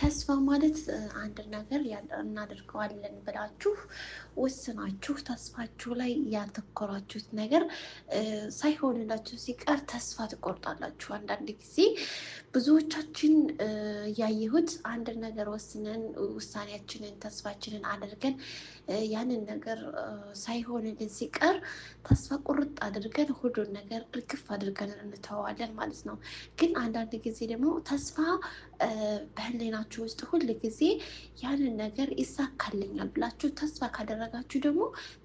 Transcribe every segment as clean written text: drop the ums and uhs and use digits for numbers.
ተስፋ ማለት አንድ ነገር እናደርገዋለን ብላችሁ ወስናችሁ ተስፋችሁ ላይ ያተኮራችሁት ነገር ሳይሆንላችሁ ሲቀር ተስፋ ትቆርጣላችሁ። አንዳንድ ጊዜ ብዙዎቻችን ያየሁት አንድ ነገር ወስነን ውሳኔያችንን ተስፋችንን አድርገን ያንን ነገር ሳይሆንልን ሲቀር ተስፋ ቁርጥ አድርገን ሁሉን ነገር እርግፍ አድርገን እንተዋለን ማለት ነው። ግን አንዳንድ ጊዜ ደግሞ ተስፋ በህሊናችሁ ውስጥ ሁል ጊዜ ያንን ነገር ይሳካልኛል ብላችሁ ተስፋ ካደረጋችሁ ደግሞ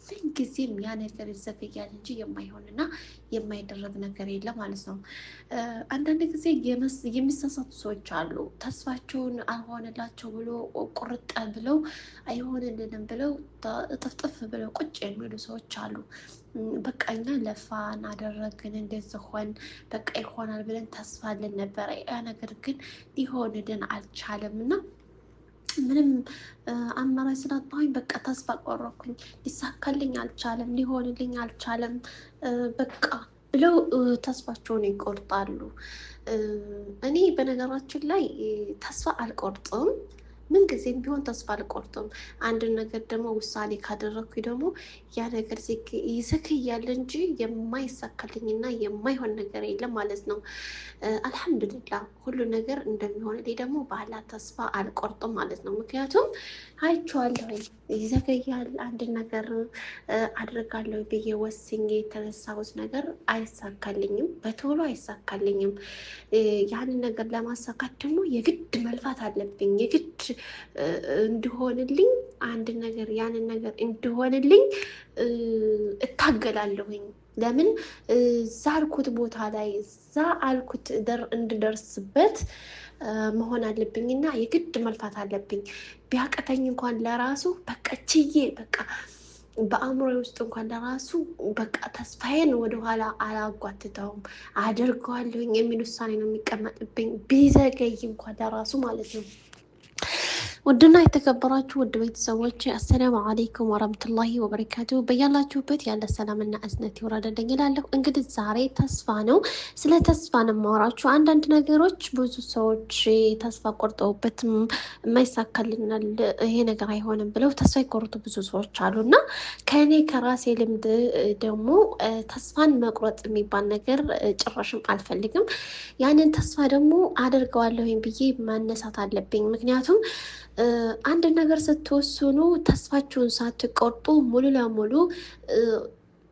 ምን ጊዜም ያ ነገር ይዘገያል እንጂ የማይሆንና የማይደረግ ነገር የለም ማለት ነው። አንዳንድ ጊዜ የሚሳሳቱ ሰዎች አሉ። ተስፋቸውን አልሆነላቸው ብሎ ቁርጥ ብለው አይሆንልንም ብለው ጥፍጥፍ ብለው ቁጭ የሚሉ ሰዎች አሉ። በቃ እኛ ለፋን አደረግን እንደዚህ ሆን በቃ ይሆናል ብለን ተስፋ አለን ነበረ። ያ ነገር ግን ሊሆንልን አልቻለም እና ምንም አማራጭ ስላጣሁኝ በቃ ተስፋ ቆረኩኝ። ሊሳካልኝ አልቻለም፣ ሊሆንልኝ አልቻለም በቃ ብለው ተስፋቸውን ይቆርጣሉ። እኔ በነገራችን ላይ ተስፋ አልቆርጥም። ምን ጊዜም ቢሆን ተስፋ አልቆርጥም። አንድ ነገር ደግሞ ውሳኔ ካደረኩኝ ደግሞ ያ ነገር ይዘገያል እንጂ የማይሳካልኝና የማይሆን ነገር የለም ማለት ነው። አልሐምዱሊላህ ሁሉ ነገር እንደሚሆንልኝ ደግሞ ባላ ተስፋ አልቆርጥም ማለት ነው። ምክንያቱም አይቼዋለሁ፣ ይዘገያል። አንድ ነገር አድርጋለሁ ብዬ ወስኜ የተነሳሁት ነገር አይሳካልኝም፣ በቶሎ አይሳካልኝም። ያንን ነገር ለማሳካት ደግሞ የግድ መልፋት አለብኝ። የግድ እንዲሆንልኝ አንድ ነገር ያንን ነገር እንዲሆንልኝ እታገላለሁኝ። ለምን እዛ አልኩት ቦታ ላይ እዛ አልኩት እንድደርስበት መሆን አለብኝና የግድ መልፋት አለብኝ። ቢያቀተኝ እንኳን ለራሱ በቃ ችዬ በቃ በአእምሮ ውስጥ እንኳን ለራሱ በቃ ተስፋዬን ወደኋላ አላጓትተውም፣ አደርገዋለሁኝ የሚል ውሳኔ ነው የሚቀመጥብኝ፣ ቢዘገይ እንኳን ለራሱ ማለት ነው። ውድና የተከበራችሁ ውድ ቤተሰቦች አሰላሙ አለይኩም ወራህመቱላሂ ወበረካቱ። በያላችሁበት ያለ ሰላምና እዝነት ይወረደልኝ እላለሁ። እንግዲህ ዛሬ ተስፋ ነው፣ ስለ ተስፋ ነው የማወራችሁ። አንዳንድ ነገሮች ብዙ ሰዎች ተስፋ ቆርጠውበት የማይሳካልናል ይሄ ነገር አይሆንም ብለው ተስፋ የቆረጡ ብዙ ሰዎች አሉና ከእኔ ከራሴ ልምድ ደግሞ ተስፋን መቁረጥ የሚባል ነገር ጭራሽም አልፈልግም። ያንን ተስፋ ደግሞ አደርገዋለሁ ብዬ ማነሳት አለብኝ። ምክንያቱም አንድ ነገር ስትወስኑ ተስፋችሁን ሳትቆርጡ ሙሉ ለሙሉ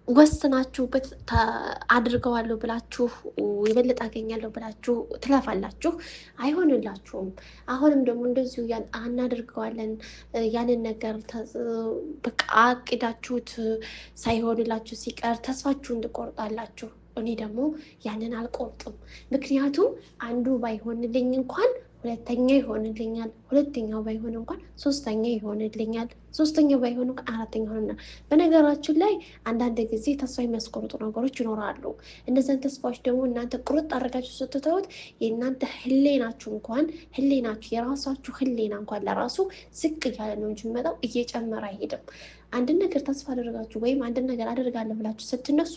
ወስናችሁበት አድርገዋለሁ ብላችሁ የበለጠ አገኛለሁ ብላችሁ ትለፋላችሁ፣ አይሆንላችሁም። አሁንም ደግሞ እንደዚሁ አናደርገዋለን ያንን ነገር በቃ አቅዳችሁት ሳይሆንላችሁ ሲቀር ተስፋችሁን ትቆርጣላችሁ። እኔ ደግሞ ያንን አልቆርጥም። ምክንያቱም አንዱ ባይሆንልኝ እንኳን ሁለተኛ ይሆንልኛል፣ ሁለተኛው ባይሆን እንኳን ሶስተኛ ይሆንልኛል፣ ሶስተኛው ባይሆን እንኳን አራተኛ ይሆንልኛል። በነገራችን ላይ አንዳንድ ጊዜ ተስፋ የሚያስቆርጡ ነገሮች ይኖራሉ። እነዚያን ተስፋዎች ደግሞ እናንተ ቁርጥ አድርጋችሁ ስትተውት የእናንተ ህሌናችሁ የራሳችሁ ህሌና እንኳን ለራሱ ዝቅ እያለ ነው እንጂ የሚመጣው እየጨመረ አይሄድም። አንድ ነገር ተስፋ አደርጋችሁ ወይም አንድ ነገር አደርጋለሁ ብላችሁ ስትነሱ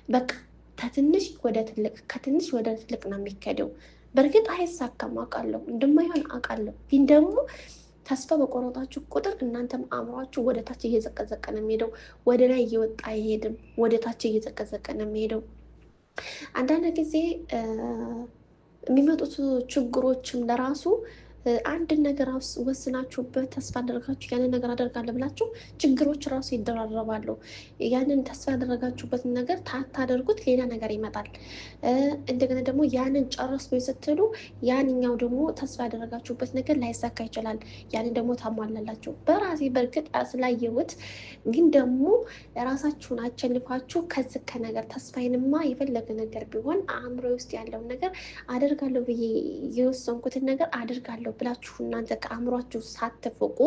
በቃ ከትንሽ ወደ ትልቅ ከትንሽ ወደ ትልቅ ነው የሚከደው። በእርግጥ አይሳካም አውቃለሁ፣ እንደማይሆን አውቃለሁ። ግን ደግሞ ተስፋ በቆረጣችሁ ቁጥር እናንተም አእምሯችሁ ወደ ታች እየዘቀዘቀ ነው የሚሄደው፣ ወደ ላይ እየወጣ አይሄድም፣ ወደ ታች እየዘቀዘቀ ነው የሚሄደው። አንዳንድ ጊዜ የሚመጡት ችግሮችም ለራሱ አንድ ነገር ወስናችሁበት ተስፋ አደረጋችሁ ያንን ነገር አደርጋለሁ ብላችሁ ችግሮች ራሱ ይደራረባሉ። ያንን ተስፋ ያደረጋችሁበትን ነገር ታታደርጉት ሌላ ነገር ይመጣል። እንደገና ደግሞ ያንን ጨረስኩ ስትሉ ያንኛው ደግሞ ተስፋ ያደረጋችሁበት ነገር ላይሳካ ይችላል። ያንን ደግሞ ታሟላላችሁ። በራሴ በእርግጥ ስላየሁት፣ ግን ደግሞ ራሳችሁን አቸልፋችሁ ከዚህ ከነገር ተስፋዬንማ የፈለገ ነገር ቢሆን አእምሮ ውስጥ ያለውን ነገር አደርጋለሁ ብዬ የወሰንኩትን ነገር አደርጋለሁ ብላችሁ እናንተ ከአእምሯችሁ ሳትፍቁ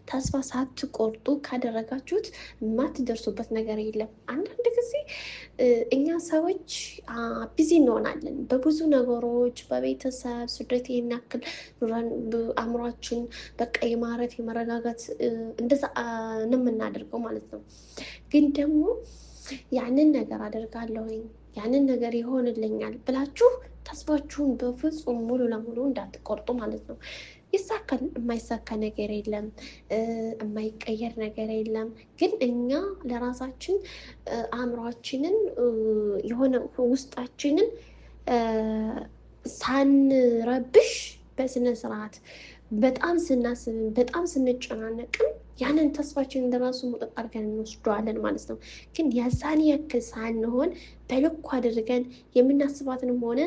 ተስፋ ሳትቆርጡ ካደረጋችሁት የማትደርሱበት ነገር የለም። አንዳንድ ጊዜ እኛ ሰዎች ቢዚ እንሆናለን በብዙ ነገሮች፣ በቤተሰብ ስደት የሚያክል አእምሯችን በቃ የማረፍ የመረጋጋት እንደዛ ነው የምናደርገው ማለት ነው። ግን ደግሞ ያንን ነገር አደርጋለሁኝ ያንን ነገር ይሆንልኛል ብላችሁ ተስፋችሁን በፍጹም ሙሉ ለሙሉ እንዳትቆርጡ ማለት ነው። ይሳካል፣ የማይሳካ ነገር የለም፣ የማይቀየር ነገር የለም። ግን እኛ ለራሳችን አእምሯችንን የሆነ ውስጣችንን ሳንረብሽ በስነ ስርዓት በጣም ስናስብን በጣም ስንጨናነቅም ያንን ተስፋችን እንደራሱ ሙጥጥ አድርገን እንወስደዋለን ማለት ነው። ግን የዛን ያክል ሳንሆን በልኩ አድርገን የምናስባትንም ሆነ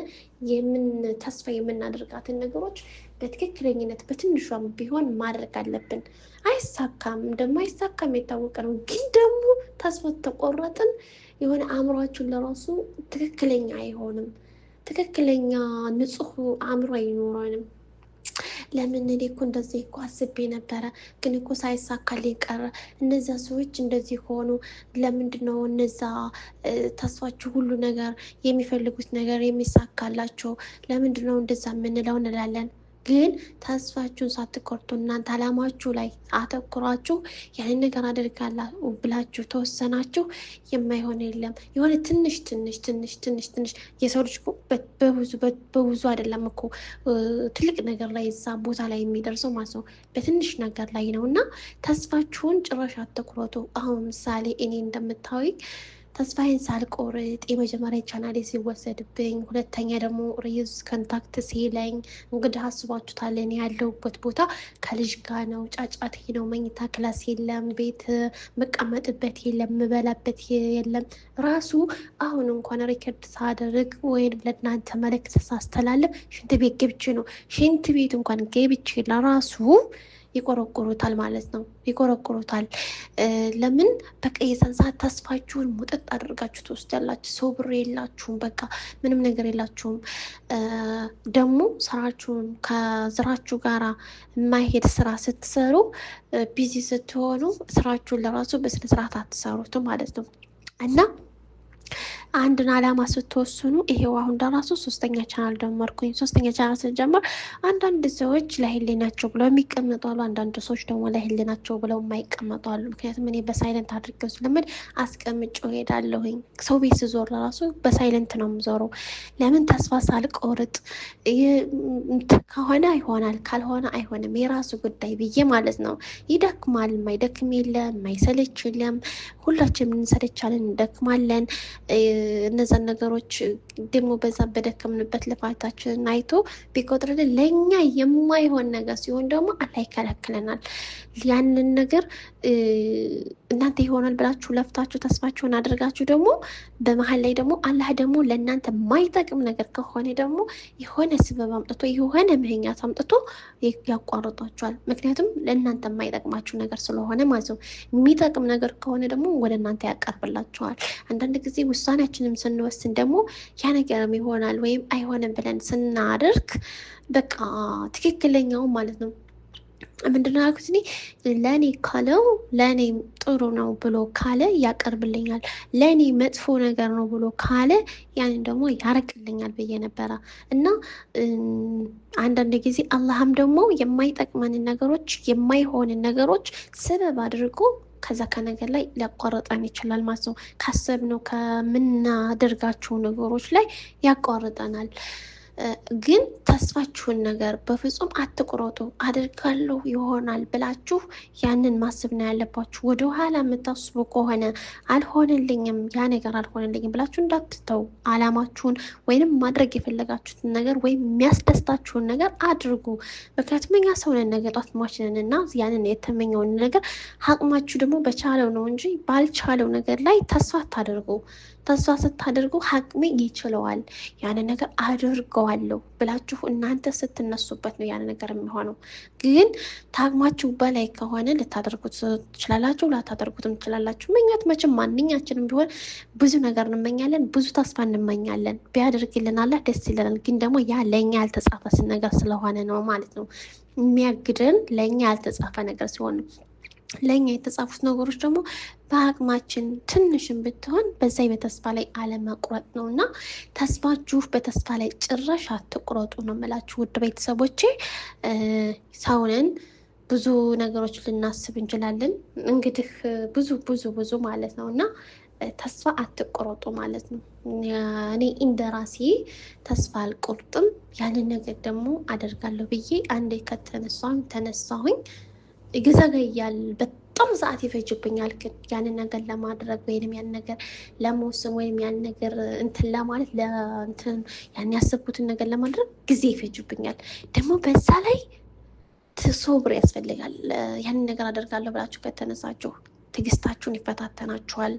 ተስፋ የምናደርጋትን ነገሮች በትክክለኝነት በትንሿም ቢሆን ማድረግ አለብን። አይሳካም፣ እንደማይሳካም የታወቀ ነው። ግን ደግሞ ተስፋ ተቆረጥን የሆነ አእምሯችን ለራሱ ትክክለኛ አይሆንም። ትክክለኛ ንጹህ አእምሮ አይኖረንም። ለምን እኔ እኮ እንደዚህ እኮ አስቤ ነበረ ግን እኮ ሳይሳካልኝ ቀረ፣ እነዚያ ሰዎች እንደዚህ ሆኑ፣ ለምንድን ነው እነዛ ተስፋችሁ ሁሉ ነገር የሚፈልጉት ነገር የሚሳካላቸው ለምንድን ነው እንደዛ የምንለው እንላለን። ግን ተስፋችሁን ሳትቆርጡ እናንተ አላማችሁ ላይ አተኩራችሁ ያንን ነገር አድርጋለሁ ብላችሁ ተወሰናችሁ የማይሆን የለም። የሆነ ትንሽ የሰው ልጅ በብዙ አይደለም እኮ ትልቅ ነገር ላይ እዛ ቦታ ላይ የሚደርሰው ማለት ነው፣ በትንሽ ነገር ላይ ነው። እና ተስፋችሁን ጭራሽ አትቁረጡ። አሁን ምሳሌ እኔ እንደምታዩኝ ተስፋዬን ሳልቆርጥ የመጀመሪያ ቻናሌ ሲወሰድብኝ፣ ሁለተኛ ደግሞ ሪዩዝ ኮንታክት ሲለኝ፣ እንግዲህ አስባችሁታል እኔ ያለሁበት ቦታ ከልጅ ጋር ነው፣ ጫጫት ነው፣ መኝታ ክላስ የለም፣ ቤት መቀመጥበት የለም፣ ምበላበት የለም። ራሱ አሁን እንኳን ሪከርድ ሳደርግ ወይም ለእናንተ መልእክት ሳስተላለፍ ሽንት ቤት ገብቼ ነው። ሽንት ቤት እንኳን ገብቼ ለራሱ ይቆረቁሩታል ማለት ነው። ይቆረቁሩታል። ለምን በቃ የዛን ሰዓት ተስፋችሁን ሙጥጥ አድርጋችሁ ትወስዳላችሁ። ሰው ብር የላችሁም፣ በቃ ምንም ነገር የላችሁም። ደግሞ ስራችሁን ከስራችሁ ጋር የማይሄድ ስራ ስትሰሩ ቢዚ ስትሆኑ ስራችሁን ለራሱ በስነ ስርዓት አትሰሩትም ማለት ነው። እና አንድን አላማ ስትወስኑ ይሄው አሁን ለራሱ 3ኛ ቻናል ጀመርኩኝ። 3ኛ ቻናል ስጀምር አንዳንድ ሰዎች ለህሊናቸው ብለው የሚቀመጡ አሉ፣ አንዳንድ ሰዎች ደግሞ ለህሊናቸው ብለው የማይቀመጡ አሉ። ምክንያቱም እኔ በሳይለንት አድርገው ስለምን አስቀምጬው ሄዳለሁኝ። ሰው ቤት ስዞር ለራሱ በሳይለንት ነው የምዞረው። ለምን ተስፋ ሳልቆርጥ ከሆነ ይሆናል ካልሆነ አይሆንም የራሱ ጉዳይ ብዬ ማለት ነው። ይደክማል፣ የማይደክም የለም፣ የማይሰለች የለም። ሁላችንም እንሰለቻለን፣ እንደክማለን። እነዛን ነገሮች ደግሞ በዛ በደከምንበት ልፋታችንን አይቶ ቢቆጥርልን ለእኛ የማይሆን ነገር ሲሆን ደግሞ አላህ ይከለክለናል። ያንን ነገር እናንተ ይሆናል ብላችሁ ለፍታችሁ ተስፋችሁን አድርጋችሁ ደግሞ በመሀል ላይ ደግሞ አላህ ደግሞ ለእናንተ የማይጠቅም ነገር ከሆነ ደግሞ የሆነ ስበብ አምጥቶ የሆነ ምህኛት አምጥቶ ያቋርጧቸዋል። ምክንያቱም ለእናንተ የማይጠቅማችሁ ነገር ስለሆነ ማለት ነው። የሚጠቅም ነገር ከሆነ ደግሞ ወደ እናንተ ያቀርብላችኋል። አንዳንድ ጊዜ ውሳኔያችንም ስንወስን ደግሞ ያ ነገርም ይሆናል ወይም አይሆንም ብለን ስናደርግ በቃ ትክክለኛው ማለት ነው ምንድነው ያልኩት እኔ ለእኔ ካለው ለእኔ ጥሩ ነው ብሎ ካለ ያቀርብልኛል፣ ለእኔ መጥፎ ነገር ነው ብሎ ካለ ያንን ደግሞ ያርቅልኛል ብዬ ነበረ። እና አንዳንድ ጊዜ አላህም ደግሞ የማይጠቅመንን ነገሮች የማይሆንን ነገሮች ስበብ አድርጎ ከዛ ከነገር ላይ ሊያቋርጠን ይችላል ማለት ነው። ካሰብነው ከምናደርጋቸው ነገሮች ላይ ያቋርጠናል። ግን ተስፋችሁን ነገር በፍጹም አትቁረጡ። አድርጋለሁ ይሆናል ብላችሁ ያንን ማሰብ ነው ያለባችሁ። ወደ ኋላ የምታስቡ ከሆነ አልሆነልኝም፣ ያ ነገር አልሆነልኝም ብላችሁ እንዳትተው። አላማችሁን ወይንም ማድረግ የፈለጋችሁትን ነገር ወይም የሚያስደስታችሁን ነገር አድርጉ። ምክንያቱም እኛ ሰው ነን፣ ነገ ጧት ማሽነን እና ያንን የተመኘውን ነገር አቅማችሁ ደግሞ በቻለው ነው እንጂ ባልቻለው ነገር ላይ ተስፋ አታደርጉ። ተስፋ ስታደርጉ አቅሜ ይችለዋል ያንን ነገር አድርገዋለሁ ብላችሁ እናንተ ስትነሱበት ነው ያን ነገር የሚሆነው። ግን ታቅማችሁ በላይ ከሆነ ልታደርጉት ትችላላችሁ፣ ላታደርጉትም ትችላላችሁ። ምኞት መቼም ማንኛችንም ቢሆን ብዙ ነገር እንመኛለን፣ ብዙ ተስፋ እንመኛለን። ቢያደርግልን አላህ ደስ ይለናል። ግን ደግሞ ያ ለእኛ ያልተጻፈ ነገር ስለሆነ ነው ማለት ነው የሚያግደን። ለእኛ ያልተጻፈ ነገር ሲሆን ነው። ለእኛ የተጻፉት ነገሮች ደግሞ በአቅማችን ትንሽም ብትሆን በዛ በተስፋ ላይ አለመቁረጥ ነው። እና ተስፋችሁ በተስፋ ላይ ጭራሽ አትቁረጡ ነው የምላችሁ ውድ ቤተሰቦቼ። ሰውንን ብዙ ነገሮች ልናስብ እንችላለን እንግዲህ ብዙ ማለት ነው። እና ተስፋ አትቆረጡ ማለት ነው። እኔ እንደራሴ ተስፋ አልቆርጥም። ያንን ነገር ደግሞ አደርጋለሁ ብዬ አንዴ ተነሳሁኝ ይዘገያል። በጣም ሰዓት ይፈጅብኛል። ግን ያንን ነገር ለማድረግ ወይንም ያን ነገር ለመወሰን ወይም ያን ነገር እንትን ለማለት ያን ያሰብኩትን ነገር ለማድረግ ጊዜ ይፈጅብኛል። ደግሞ በዛ ላይ ሶብር ያስፈልጋል። ያንን ነገር አደርጋለሁ ብላችሁ ከተነሳችሁ ትዕግስታችሁን ይፈታተናችኋል፣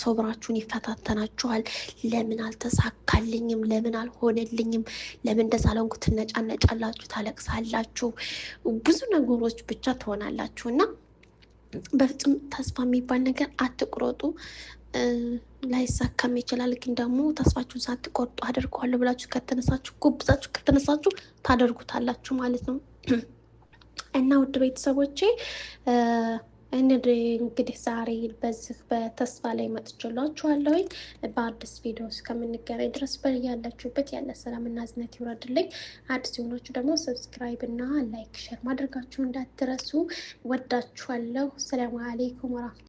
ሶብራችሁን ይፈታተናችኋል። ለምን አልተሳካልኝም፣ ለምን አልሆነልኝም፣ ለምን እንደዛ አልሆንኩ ትነጫነጫላችሁ፣ ታለቅሳላችሁ፣ ብዙ ነገሮች ብቻ ትሆናላችሁ። እና በፍጹም ተስፋ የሚባል ነገር አትቁረጡ። ላይሳካም ይችላል። ግን ደግሞ ተስፋችሁን ሳትቆርጡ አደርገዋለሁ ብላችሁ ከተነሳችሁ፣ ጎብዛችሁ ከተነሳችሁ ታደርጉታላችሁ ማለት ነው። እና ውድ ቤተሰቦቼ እንግዲህ ዛሬ በዚህ በተስፋ ላይ መጥቼላችኋለሁኝ። በአዲስ ቪዲዮ እስከምንገናኝ ድረስ ያላችሁበት ያለ ሰላም እና እዝነት ይውረድልኝ። አዲስ የሆናችሁ ደግሞ ሰብስክራይብ እና ላይክ ሼር ማድረጋችሁ እንዳትረሱ። ወዳችኋለሁ። ሰላም አለይኩም ወራህመቱላሂ